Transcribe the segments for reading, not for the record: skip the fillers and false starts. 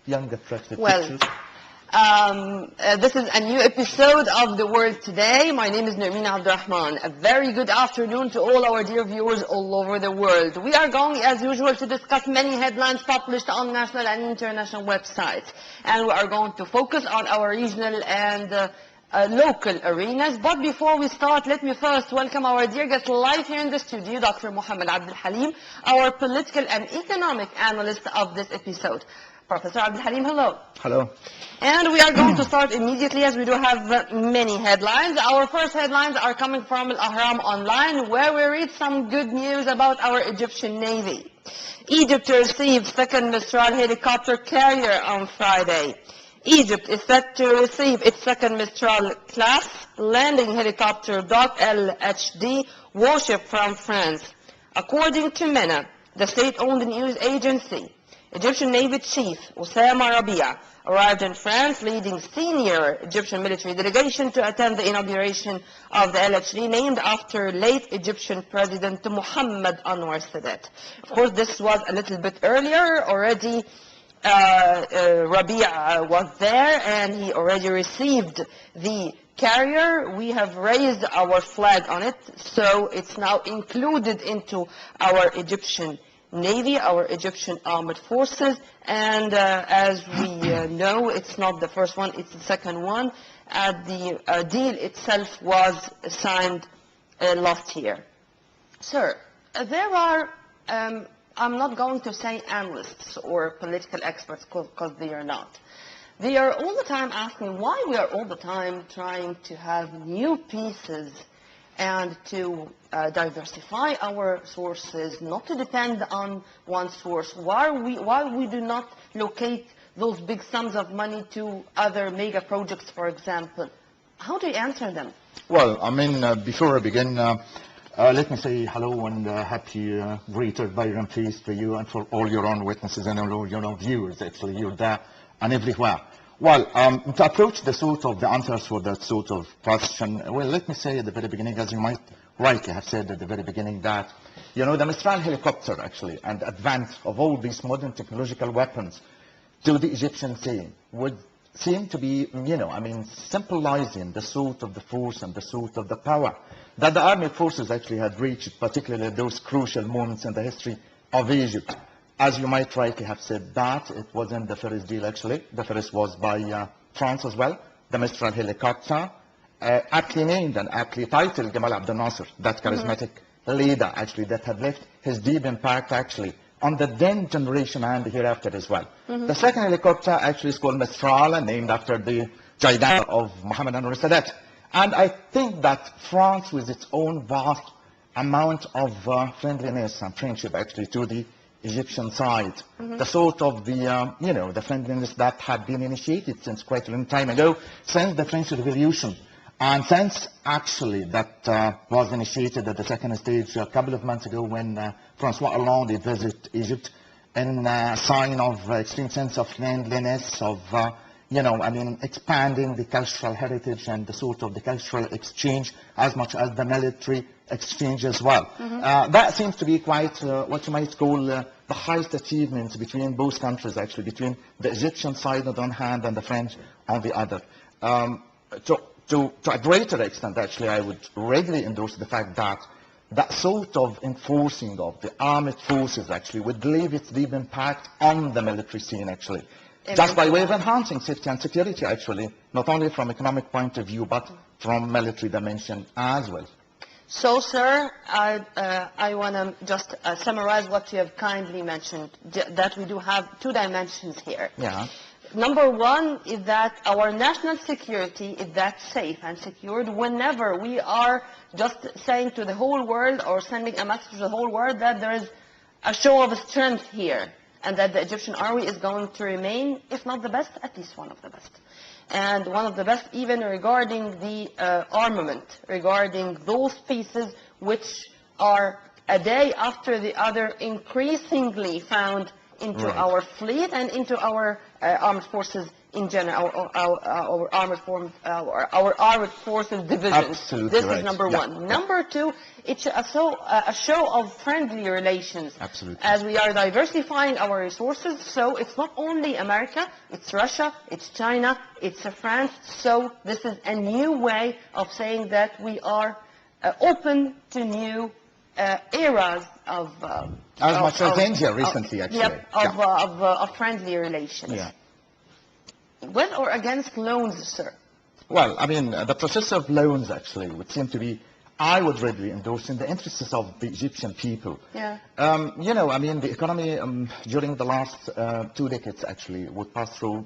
young, attractive Well, pictures. This is a new episode of The World Today. My name is Nermina Abdurrahman. A very good afternoon to all our dear viewers all over the world. We are going, as usual, to discuss many headlines published on national and international websites. And we are going to focus on our regional and local arenas. But before we start, let me first welcome our dear guest live here in the studio, Dr. محمد الحليم, our political and economic analyst of this episode. Professor الحليم, hello. Hello. And we are going to start immediately, as we do have many headlines. Our first headlines are coming from Al-Ahram Online, where we read some good news about our Egyptian Navy. Egypt received second Mistral helicopter carrier on Friday. Egypt is set to receive its second Mistral class landing helicopter Dock LHD warship from France. According to MENA, the state-owned news agency, Egyptian Navy Chief Osama Rabia arrived in France, leading senior Egyptian military delegation to attend the inauguration of the LHD, named after late Egyptian President Muhammad Anwar Sadat. Of course, this was a little bit earlier. Already, Rabia was there, and he already received the carrier. We have raised our flag on it, so it's now included into our Egyptian Navy, our Egyptian armed forces, and as we know, it's not the first one, it's the second one. The deal itself was signed last year. Sir, there are, I'm not going to say analysts or political experts, because they are not. They are all the time asking why we are all the time trying to have new pieces and to diversify our sources, not to depend on one source. Why we do not locate those big sums of money to other mega projects, for example? How do you answer them? Well, I mean, before I begin, let me say hello and happy Greater Byron Feast for you and for all your own witnesses and all your own viewers. Actually, you're there and everywhere. Well, to approach the sort of the answers for that sort of question, well, let me say at the very beginning, as you might rightly have said at the very beginning, that, you know, the Mistral helicopter, actually, and advance of all these modern technological weapons to the Egyptian sea would seem to be, you know, I mean, symbolizing the sort of the force and the sort of the power that the army forces actually had reached, particularly at those crucial moments in the history of Egypt. As you might rightly have said, that it wasn't the first deal, actually. The first was by France as well, the Mistral helicopter, aptly named and aptly titled Gamal Abdel Nasser, that charismatic leader, actually, that had left his deep impact, actually, on the then generation and hereafter as well. The second helicopter actually is called Mistral, named after the giant of Muhammad Anwar Sadat. And I think that France, with its own vast amount of friendliness and friendship, actually, to the Egyptian side, the sort of the, you know, the friendliness that had been initiated since quite a long time ago, since the French Revolution, and since actually that was initiated at the second stage a couple of months ago when Francois Hollande visited Egypt in a sign of extreme sense of friendliness, of, you know, I mean, expanding the cultural heritage and the sort of the cultural exchange as much as the military exchange as well. That seems to be quite what you might call the highest achievement between both countries, actually, between the Egyptian side on the one hand and the French on the other. To a greater extent, actually, I would readily endorse the fact that that sort of enforcing of the armed forces, actually, would leave its deep impact on the military scene, actually. Just by way of enhancing safety and security, actually, not only from economic point of view, but from military dimension as well. So, sir, I want to just summarize what you have kindly mentioned, that we do have two dimensions here. Yeah. Number one is that our national security is that safe and secured whenever we are just saying to the whole world or sending a message to the whole world that there is a show of strength here and that the Egyptian army is going to remain, if not the best, at least one of the best. And one of the best even regarding the armament, regarding those pieces which are a day after the other increasingly found into our fleet and into our armed forces in general, our armed forces divisions. Absolutely This right. is number Yeah. one. Number two, it's a show of friendly relations. Absolutely. As we are diversifying our resources, so it's not only America, it's Russia, it's China, it's France. So this is a new way of saying that we are open to new eras of As much as India recently, actually. Yep, of friendly relations. Yeah. With or against loans, sir? Well, I mean, the process of loans actually would seem to be, I would readily endorse in the interests of the Egyptian people. Yeah. You know, I mean, the economy during the last 2 decades actually would pass through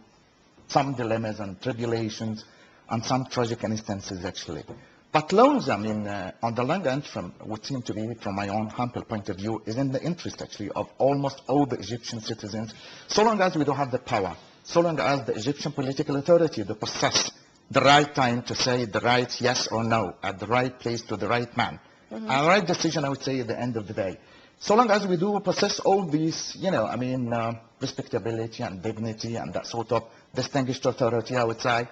some dilemmas and tribulations and some tragic instances actually. But loans, I mean, on the long end, would seem to be, from my own humble point of view, is in the interest actually of almost all the Egyptian citizens, so long as we don't have the power, so long as the Egyptian political authority, they possess the right time to say the right yes or no at the right place to the right man. Mm-hmm. A right decision, I would say, at the end of the day. So long as we do possess all these, you know, I mean, respectability and dignity and that sort of distinguished authority, I would say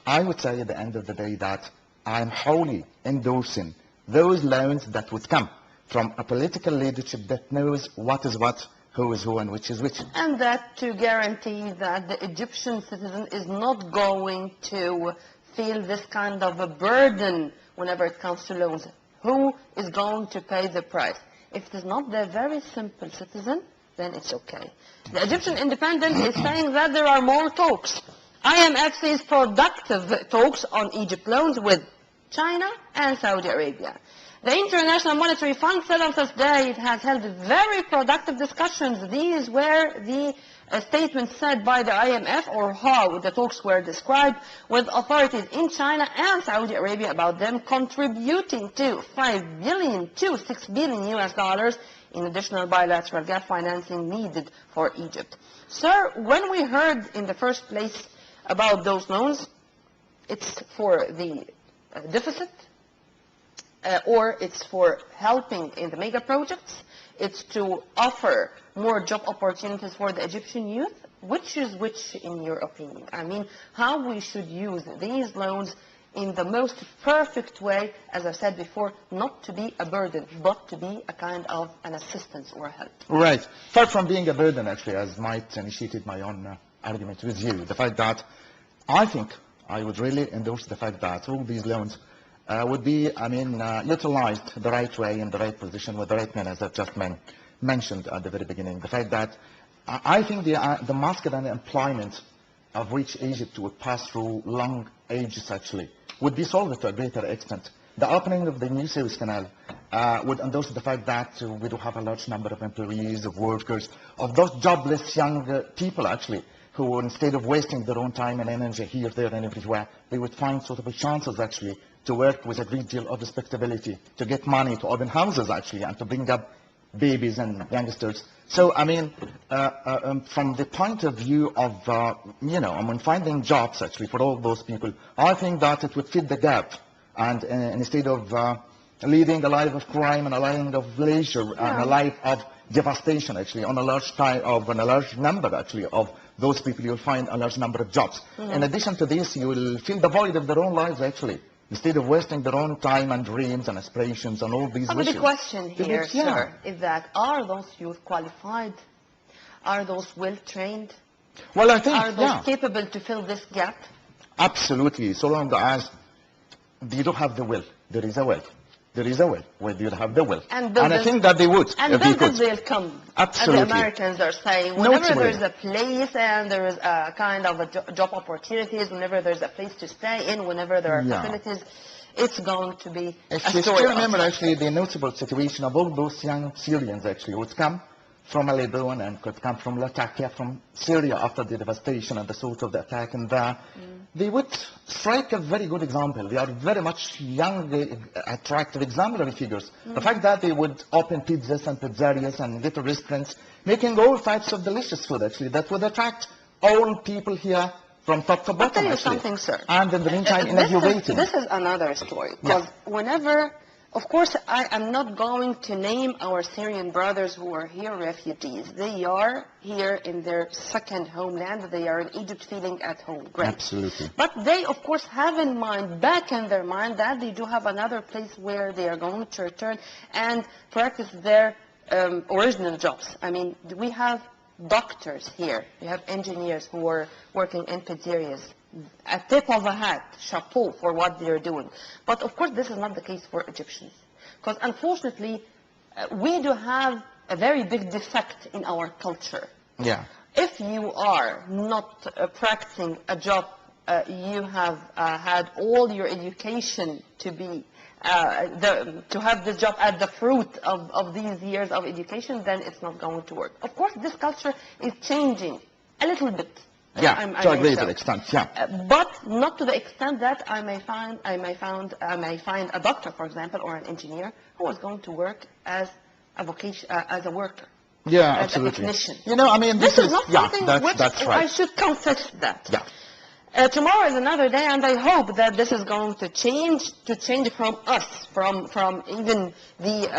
at the end of the day that I'm wholly endorsing those loans that would come from a political leadership that knows what is what, who is who, and which is which. And that to guarantee that the Egyptian citizen is not going to feel this kind of a burden whenever it comes to loans. Who is going to pay the price? If it is not the very simple citizen, then it's okay. The Egyptian Independent is saying that there are more talks. IMF says productive talks on Egypt loans with China and Saudi Arabia. The International Monetary Fund said on Thursday it has held very productive discussions. These were the statements said by the IMF, or how the talks were described, with authorities in China and Saudi Arabia about them contributing to $5 billion to $6 billion US dollars in additional bilateral gap financing needed for Egypt. Sir, when we heard in the first place about those loans, it's for the deficit, or it's for helping in the mega projects, it's to offer more job opportunities for the Egyptian youth. Which is which in your opinion? I mean, how we should use these loans in the most perfect way, as I said before, not to be a burden, but to be a kind of an assistance or help. Right. Far from being a burden, actually, as might initiated my own argument with you, the fact that I think I would really endorse the fact that all these loans would be, I mean, utilized the right way, in the right position, with the right men, as I've just mentioned at the very beginning. The fact that I think the market and the employment of which Egypt would pass through long ages, actually, would be solved to a greater extent. The opening of the new Suez Canal would endorse the fact that we do have a large number of employees, of workers, of those jobless young people, actually, who, instead of wasting their own time and energy here, there, and everywhere, they would find suitable chances, actually, to work with a great deal of respectability, to get money, to open houses, actually, and to bring up babies and youngsters. So, I mean, from the point of view of, finding jobs, actually, for all those people, I think that it would fit the gap. And instead of leading a life of crime and a life of leisure and a life of devastation, actually, on a large number, actually, of those people, you'll find a large number of jobs. Mm-hmm. In addition to this, you will fill the void of their own lives, actually, instead of wasting their own time and dreams and aspirations and all these wishes. But the question here, sir, is that are those youth qualified? Are those well-trained? Well, I think, are those capable to fill this gap? Absolutely, so long as they don't have the will. There is a way. There is a way where you have the will. And I think that they would. And then they'll come. Absolutely. And the Americans are saying, whenever there's a place and there is a kind of a job opportunities, whenever there's a place to stay in, whenever there are facilities, it's going to be a story. If you still remember, actually, the notable situation of all those young Syrians, actually, would come from Lebanon and could come from Latakia, from Syria, after the devastation and the sort of the attack and there. They would strike a very good example. They are very much young, attractive, exemplary figures. The fact that they would open pizzas and pizzerias and little restaurants, making all types of delicious food, actually, that would attract all people here from top to bottom, I'll tell you something, sir. And in the meantime, innovating. This is another story. Because whenever Of course, I am not going to name our Syrian brothers who are here refugees. They are here in their second homeland. They are in Egypt feeling at home. Great. Absolutely. But they, of course, have in mind, back in their mind, that they do have another place where they are going to return and practice their original jobs. I mean, we have doctors here. We have engineers who are working in pizzerias. A tip of a hat, chapeau for what they're doing. But of course, this is not the case for Egyptians. Because unfortunately, we do have a very big defect in our culture. Yeah. If you are not practicing a job, you have had all your education to be, to have this job as the fruit of these years of education, then it's not going to work. Of course, this culture is changing a little bit. Yeah, to a greater extent, yeah. But not to the extent that I may find a doctor, for example, or an engineer who is going to work as a worker. Yeah, as absolutely. a technician. You know, I mean, this is not something which that's right. I should confess that. Yeah. Tomorrow is another day, and I hope that this is going to change from us, from even the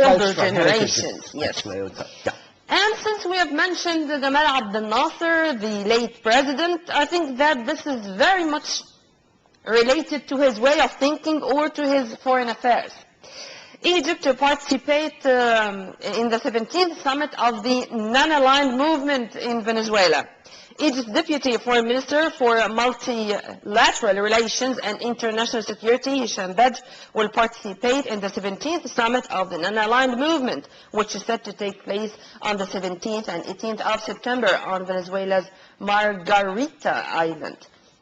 older generations. Yes. Yeah. And since we have mentioned Gamal Abdel Nasser, the late president, I think that this is very much related to his way of thinking or to his foreign affairs. Egypt to participate in the 17th summit of the non-aligned movement in Venezuela. Egypt's Deputy Foreign Minister for Multilateral Relations and International Security, Hisham Badr, will participate in the 17th summit of the non-aligned movement, which is set to take place on the 17th and 18th of September on Venezuela's Margarita Island.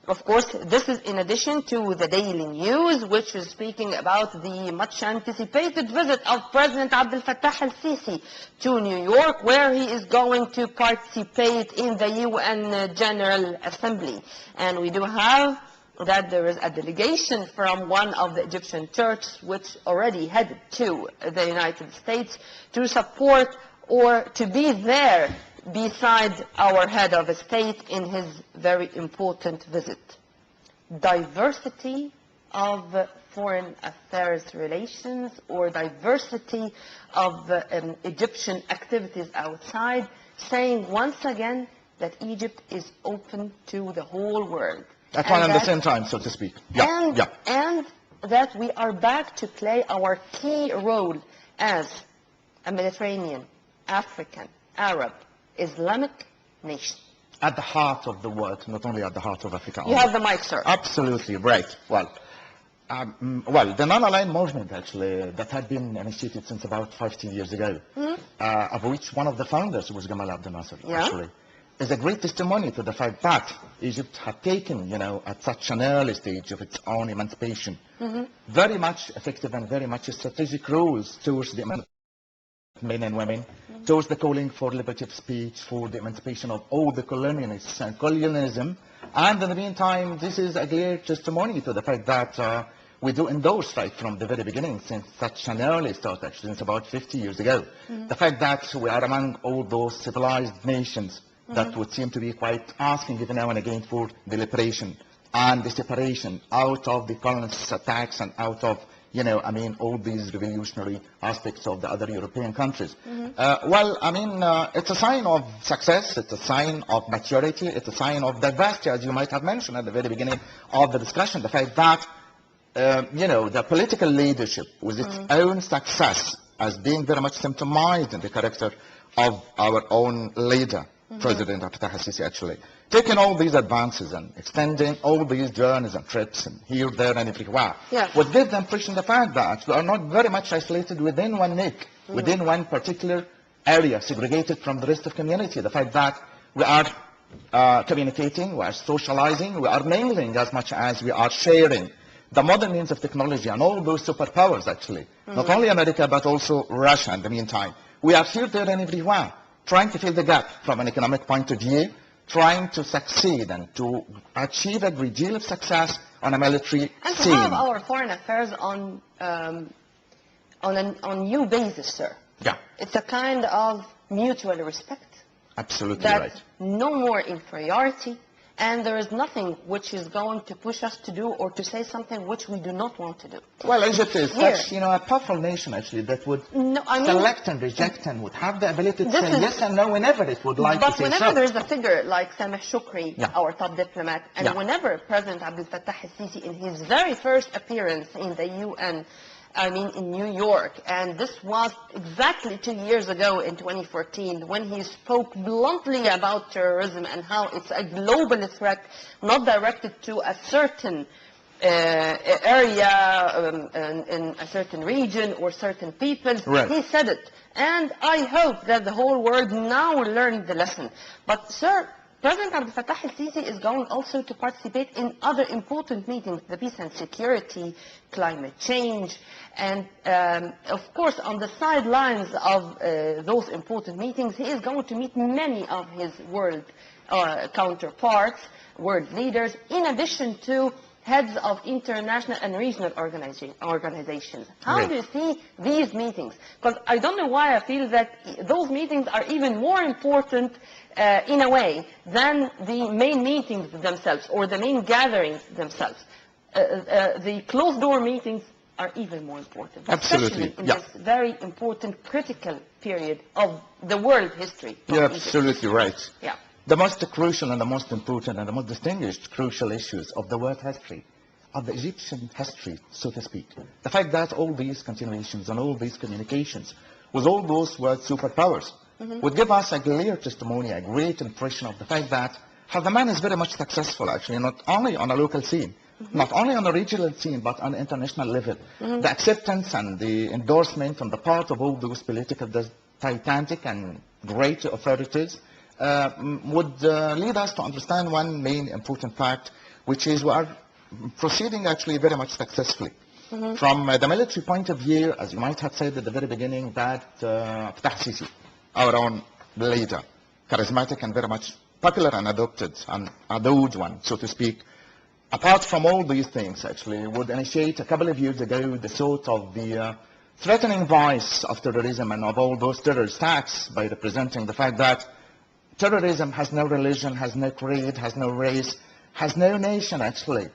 Of course, this is in addition to the daily news, which is speaking about the much anticipated visit of President Abdel Fattah al-Sisi to New York, where he is going to participate in the UN General Assembly. And we do have that there is a delegation from one of the Egyptian churches, which already headed to the United States to support or to be there beside our head of state in his very important visit. Diversity of foreign affairs relations or diversity of Egyptian activities outside, saying once again that Egypt is open to the whole world. At one and the same time, so to speak. Yeah. And that we are back to play our key role as a Mediterranean, African, Arab, Islamic nation. At the heart of the world, not only at the heart of Africa. You have the mic, sir. Absolutely, right. Well, the non-aligned movement, actually, that had been initiated since about 15 years ago, of which one of the founders was Gamal Abdel Nasser, actually, is a great testimony to the fact that Egypt had taken, at such an early stage of its own emancipation, very much effective and very much strategic roles towards the men and women, towards the calling for liberty of speech, for the emancipation of all the colonialists and colonialism. And in the meantime, this is a clear testimony to the fact that we do endorse right from the very beginning, since such an early start, actually, since about 50 years ago, the fact that we are among all those civilized nations that would seem to be quite asking even now and again for the liberation and the separation out of the colonists' attacks and out of all these revolutionary aspects of the other European countries. It's a sign of success, it's a sign of maturity, it's a sign of diversity, as you might have mentioned at the very beginning of the discussion, the fact that, the political leadership with its own success as being very much symptomized in the character of our own leader, President Fattah al-Sisi, actually. Taking all these advances and extending all these journeys and trips and here, there, and everywhere, would give the impression the fact that we are not very much isolated within one niche, within one particular area, segregated from the rest of community. The fact that we are communicating, we are socializing, we are mingling as much as we are sharing the modern means of technology and all those superpowers, actually. Not only America, but also Russia in the meantime. We are here, there, and everywhere, trying to fill the gap from an economic point of view, trying to succeed and to achieve a great deal of success on a military scene. And to have our foreign affairs on new basis, sir. Yeah. It's a kind of mutual respect. Absolutely that right. No more inferiority, and there is nothing which is going to push us to do or to say something which we do not want to do. Well, Egypt is Here. such, a powerful nation actually that would No, I mean, select and reject and would have the ability to This say is- yes and no whenever it would like to but say whenever so. there is a figure like Sameh Shukri, Yeah. our top diplomat, and Yeah. whenever President Abdel Fattah al-Sisi, in his very first appearance in the UN, in New York, and this was exactly 2 years ago in 2014, when he spoke bluntly about terrorism and how it's a global threat, not directed to a certain area in a certain region or certain people. Right. He said it. And I hope that the whole world now learned the lesson. But, sir, President Abdel Fattah al-Sisi is going also to participate in other important meetings, the peace and security, climate change, and of course on the sidelines of those important meetings, he is going to meet many of his world counterparts, world leaders, in addition to heads of international and regional organizations. How Right. do you see these meetings? Because I don't know why I feel that those meetings are even more important in a way than the main meetings themselves or the main gatherings themselves. The closed-door meetings are even more important, Absolutely, especially in yeah. this very important, critical period of the world history. of You're Egypt. absolutely right. Yeah. The most crucial and the most important and the most distinguished crucial issues of the world history, of the Egyptian history, so to speak. The fact that all these continuations and all these communications with all those world superpowers would give us a clear testimony, a great impression of the fact that how the man is very much successful actually, not only on a local scene, not only on a regional scene, but on an international level. The acceptance and the endorsement on the part of all those political titanic and great authorities would lead us to understand one main important fact, which is we are proceeding actually very much successfully. From the military point of view, as you might have said at the very beginning, that Fattah al-Sisi, our own leader, charismatic and very much popular and adopted and adored one, so to speak, apart from all these things actually, would initiate a couple of years ago the sort of the threatening voice of terrorism and of all those terrorist acts by representing the fact that terrorism has no religion, has no creed, has no race, has no nation actually.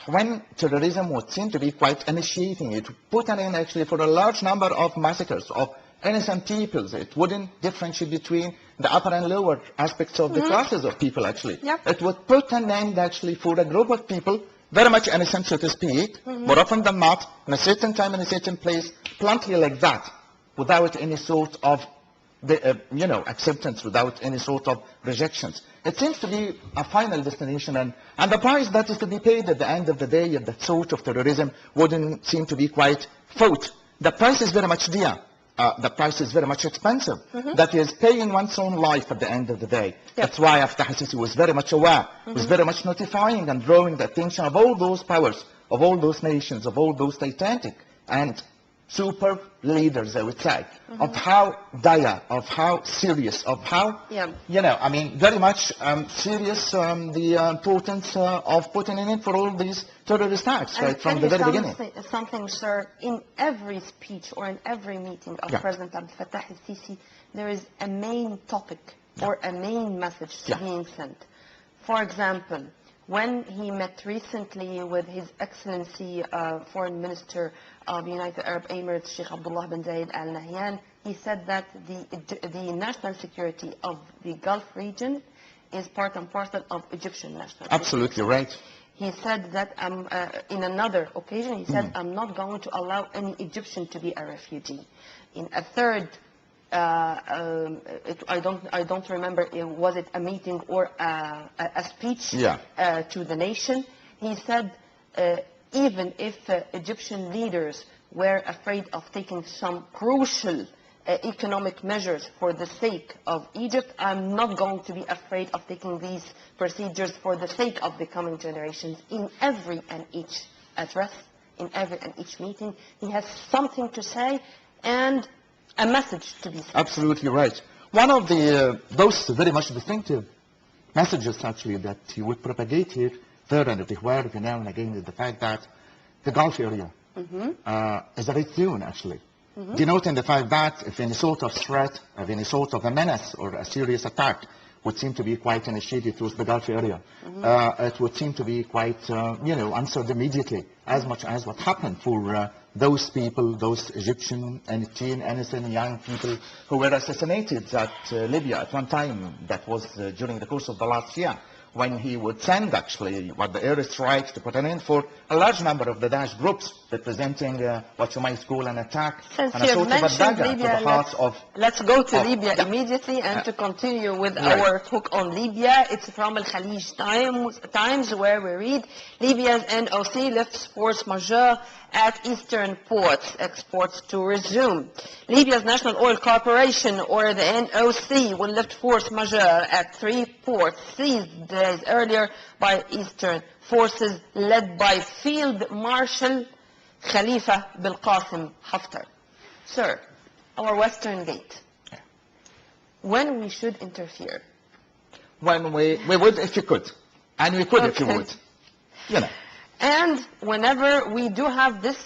When terrorism would seem to be quite initiating it, put an end actually for a large number of massacres of innocent peoples. It wouldn't differentiate between the upper and lower aspects of the classes of people actually. Yeah. It would put an end actually for a group of people, very much innocent so to speak, more often than not, in a certain time, in a certain place, bluntly like that, without any sort of acceptance, without any sort of rejections. It seems to be a final destination, and the price that is to be paid at the end of the day of that sort of terrorism wouldn't seem to be quite fought. The price is very much dear. The price is very much expensive. That is paying one's own life at the end of the day. That's why Fattah al-Sisi was very much aware, was very much notifying and drawing the attention of all those powers, of all those nations, of all those titanic and super leaders, I would say, of how dire, of how serious, of how, very much serious the importance of putting in it for all these terrorist acts, right, from the very beginning. Something, sir, in every speech or in every meeting of President Abdel Fattah al-Sisi, there is a main topic or a main message being sent. For example, when he met recently with His Excellency Foreign Minister of the United Arab Emirates, Sheikh Abdullah bin Zayed Al Nahyan, he said that the national security of the Gulf region is part and parcel of Egyptian national security. Absolutely right. He said that in another occasion, he said, I'm not going to allow any Egyptian to be a refugee. In a third, I don't remember, was it a meeting or a speech to the nation? He said, even if Egyptian leaders were afraid of taking some crucial economic measures for the sake of Egypt, I'm not going to be afraid of taking these procedures for the sake of the coming generations. In every and each address, in every and each meeting, he has something to say and a message to be sent. Absolutely right. One of those very much distinctive messages actually that he would propagate here, there and everywhere, every now and again, is the fact that the Gulf area is a red zone actually. Denoting the fact that if any sort of threat, if any sort of a menace or a serious attack would seem to be quite initiated towards the Gulf area. It would seem to be quite, answered immediately, as much as what happened for those people, those Egyptian and innocent young people who were assassinated at Libya at one time. That was during the course of the last year, when he would send actually what the airstrikes to put an end for a large number of the Daesh groups, representing what you might call an attack, Since and a you sort of a mentioned dagger Libya, to the heart of... let's go to Libya immediately and to continue with our talk on Libya. It's from Al-Khalij Times, where we read, Libya's NOC lifts force majeure at eastern ports, exports to resume. Libya's National Oil Corporation, or the NOC, will lift force majeure at 3 ports seized days earlier by eastern forces led by Field Marshal Khalifa Belqasim Haftar. Sir, our Western Gate, when we should interfere? When we would if you could, and we could if you would, And whenever we do have this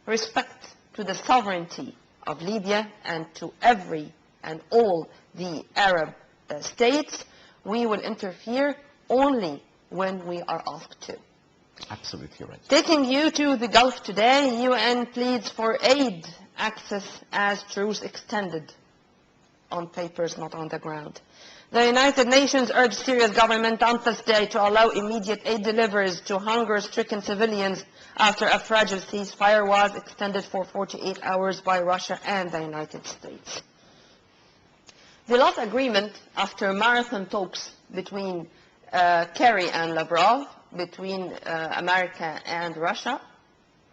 respect to the sovereignty of Libya and to every and all the Arab states, we will interfere only when we are asked to. Absolutely right. Taking you to the Gulf today, UN pleads for aid access as truce extended. On papers, not on the ground. The United Nations urged Syria's government on Thursday to allow immediate aid deliveries to hunger-stricken civilians after a fragile ceasefire was extended for 48 hours by Russia and the United States. The last agreement, after marathon talks between Kerry and Lavrov, between America and Russia,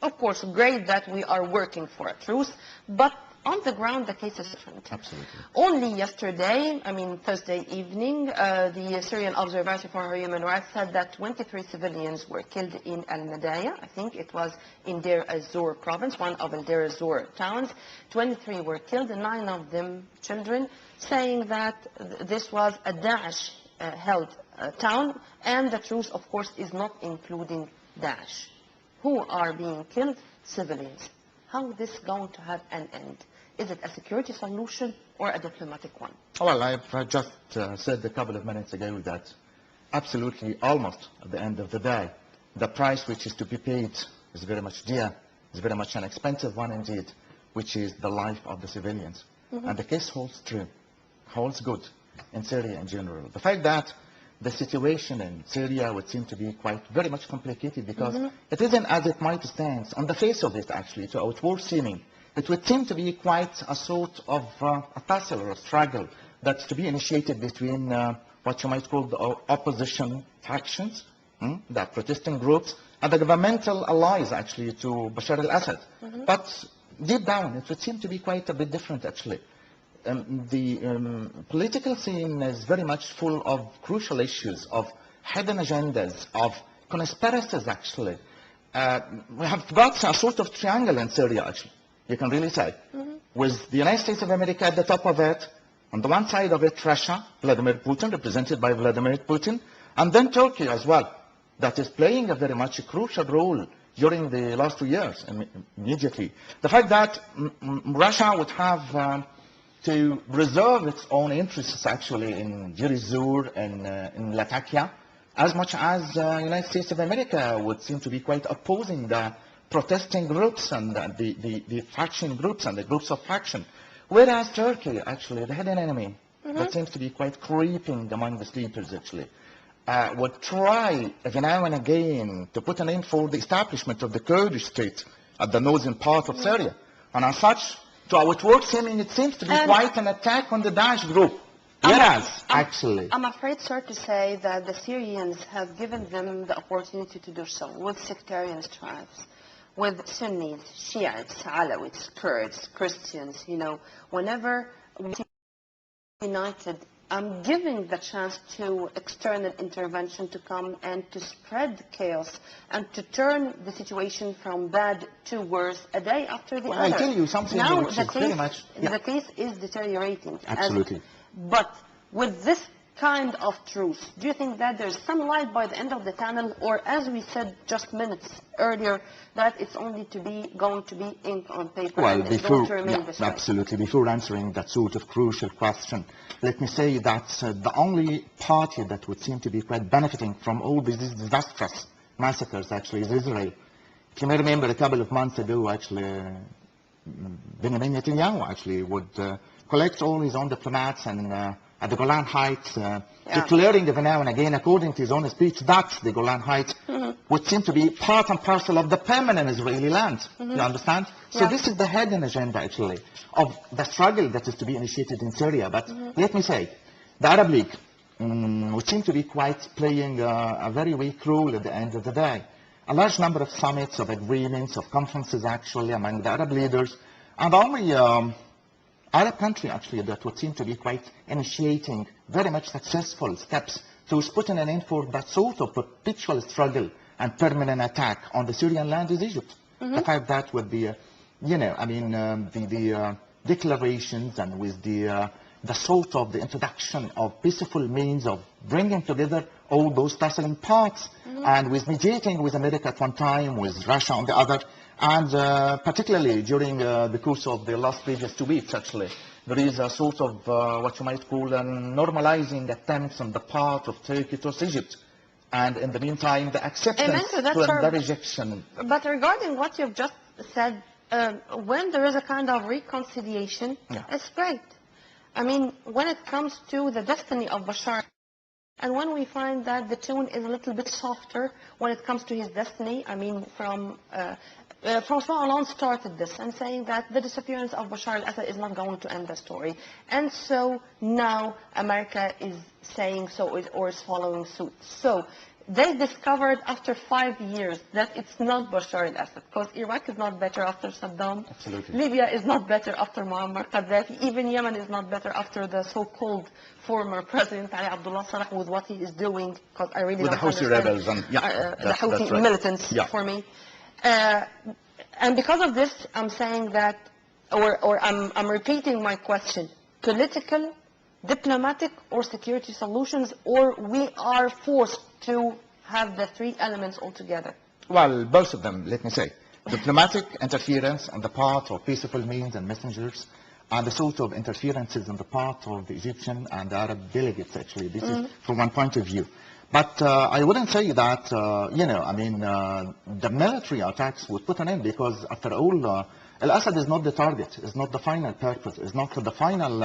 of course, great that we are working for a truce, but on the ground, the case is different. Absolutely. Only yesterday, Thursday evening, the Syrian Observatory for Human Rights said that 23 civilians were killed in Al-Madaya. I think it was in Deir ez-Zor province, one of the Deir ez-Zor towns. 23 were killed, 9 of them children, saying that this was a Daesh-held town, and the truce, of course, is not including Daesh. Who are being killed? Civilians. How is this going to have an end? Is it a security solution or a diplomatic one? Well, I've just said a couple of minutes ago that absolutely, almost at the end of the day, the price which is to be paid is very much dear, is very much an expensive one indeed, which is the life of the civilians. And the case holds true, holds good in Syria in general. The fact that the situation in Syria would seem to be quite very much complicated because it isn't as it might stand on the face of it actually to outward seeming. It would seem to be quite a sort of a tussle or a struggle that's to be initiated between what you might call the opposition factions, the protesting groups, and the governmental allies actually to Bashar al-Assad. But deep down it would seem to be quite a bit different actually. The political scene is very much full of crucial issues, of hidden agendas, of conspiracies actually. We have got a sort of triangle in Syria actually, you can really say, with the United States of America at the top of it, on the one side of it Russia, Vladimir Putin, represented by Vladimir Putin, and then Turkey as well, that is playing a very much crucial role during the last 2 years immediately. The fact that Russia would have to reserve its own interests actually in Deir ez-Zor and in Latakia, as much as the United States of America would seem to be quite opposing the protesting groups and the faction groups and the groups of faction. Whereas Turkey, actually, the hidden enemy, that seems to be quite creeping among the sleepers actually, would try every now and again to put an end for the establishment of the Kurdish state at the northern part of Syria. And as such, to outward seeming, it seems to be quite an attack on the Daesh group. Whereas, actually... I'm afraid, sir, to say that the Syrians have given them the opportunity to do so with sectarian tribes, with Sunnis, Shiites, Alawites, Kurds, Christians, whenever we're united, I'm giving the chance to external intervention to come and to spread chaos and to turn the situation from bad to worse a day after the other. I tell you something now which is very much... the case is deteriorating. Absolutely. But with this kind of truce? Do you think that there's some light by the end of the tunnel, or as we said just minutes earlier, that it's only going to be ink on paper Well, and it's before, going to remain this way? absolutely, before answering that sort of crucial question, let me say that the only party that would seem to be quite benefiting from all these disastrous massacres actually is Israel. If you may remember, a couple of months ago, actually, Benjamin Netanyahu actually would collect all his own diplomats and at the Golan Heights, declaring every now and again, according to his own speech, that the Golan Heights would seem to be part and parcel of the permanent Israeli land. You understand? So this is the hidden agenda, actually, of the struggle that is to be initiated in Syria. But let me say, the Arab League would seem to be quite playing a very weak role at the end of the day. A large number of summits, of agreements, of conferences, actually, among the Arab leaders, and only Arab country, actually, that would seem to be quite initiating very much successful steps to putting an end for that sort of perpetual struggle and permanent attack on the Syrian land is Egypt. The fact that with the, the declarations and with the sort of the introduction of peaceful means of bringing together all those tussling parts, and with mediating with America at one time, with Russia on the other, and particularly during the course of the last previous 2 weeks, actually, there is a sort of what you might call a normalizing attempts on the part of Turkey towards Egypt. And in the meantime, the acceptance and the rejection. But regarding what you've just said, when there is a kind of reconciliation, it's great. I mean, when it comes to the destiny of Bashar, and when we find that the tune is a little bit softer when it comes to his destiny, I mean, François Hollande started this and saying that the disappearance of Bashar al-Assad is not going to end the story. And so now America is saying so or is following suit. So they discovered after 5 years that it's not Bashar al-Assad, because Iraq is not better after Saddam. Absolutely. Libya is not better after Muammar Gaddafi. Even Yemen is not better after the so-called former President Ali Abdullah Saleh with what he is doing, because I really with don't the Houthi understand rebels and the Houthi militants for me. And because of this, I'm saying that, or I'm repeating my question: political, diplomatic, or security solutions, or we are forced to have the three elements all together? Well, both of them, let me say. Diplomatic interference on the part of peaceful means and messengers, and the sort of interferences on the part of the Egyptian and the Arab delegates, actually. This is from one point of view. But I wouldn't say that, the military attacks would put an end, because after all, Al-Assad is not the target, is not the final purpose, is not the final,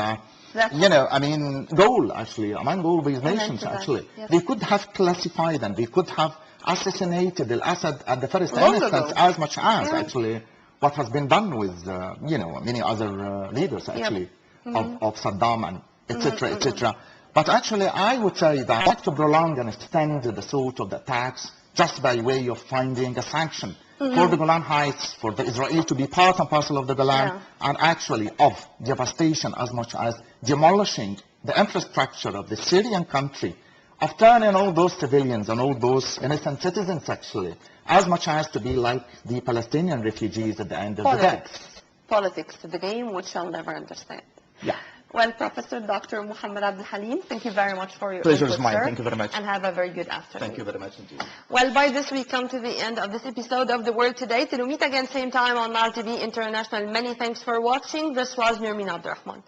goal, actually, among all these nations, actually. Yes. They could have classified and they could have assassinated Al-Assad at the first instance as much as, actually, what has been done with, many other leaders, actually, of Saddam and etc., etc. But actually, I would say that not to prolong and extend the sort of the attacks just by way of finding a sanction for the Golan Heights, for the Israel to be part and parcel of the Golan, and actually of devastation as much as demolishing the infrastructure of the Syrian country, of turning all those civilians and all those innocent citizens, actually, as much as to be like the Palestinian refugees at the end of the day. Politics, the game which I'll never understand. Yeah. Well, Professor Dr. Muhammad Al-Halim, thank you very much for your Pleasure input, is mine. sir, Thank you very much. and have a very good afternoon. Thank you very much indeed. Well, by this we come to the end of this episode of The World Today. Till we meet again same time on Nile TV International. Many thanks for watching. This was Nirmeen Abdurrahman.